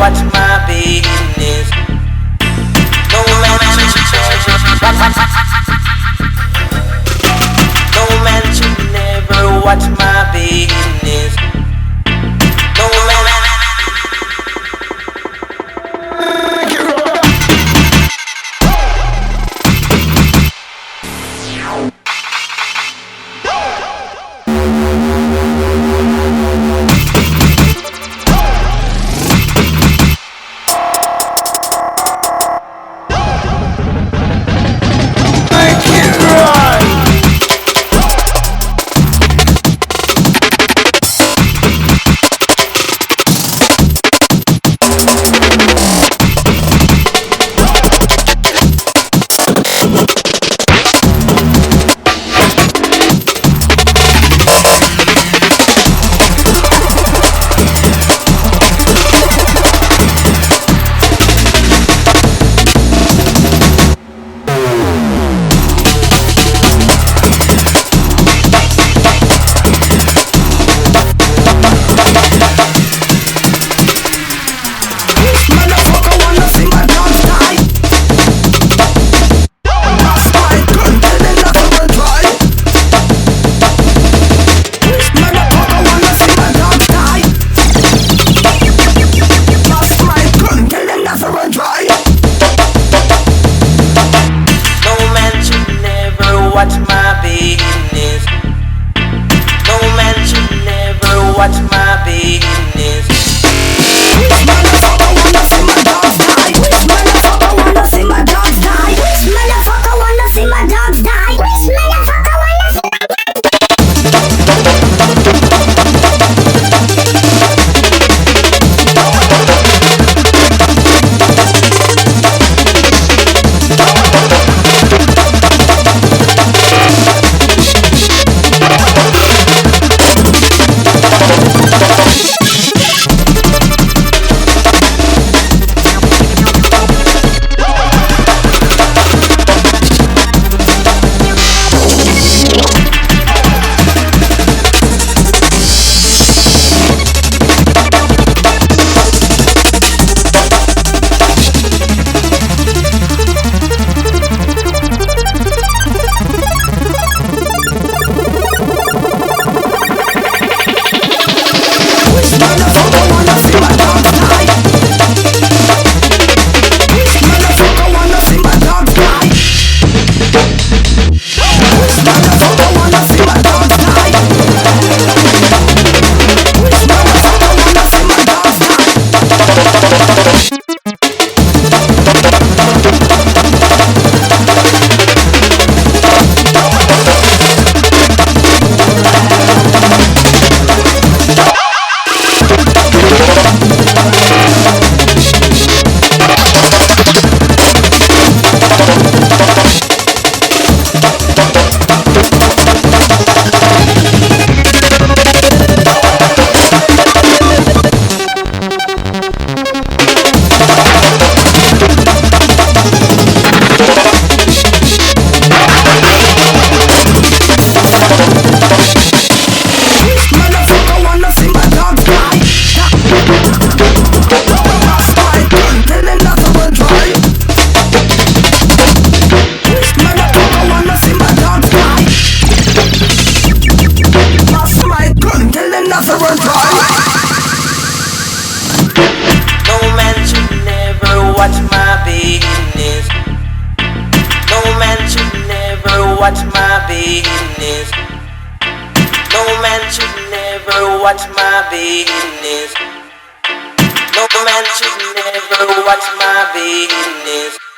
watch my business. No man should never watch my business. No man. Watch my business. No man should never watch my business. Which motherfucker wanna see my dogs die? Which motherfucker wanna see my dogs die? Which motherfucker wanna see my dogs die? Which motherfucker wanna see my watch my business. No man should never watch my business. No man should never watch my business.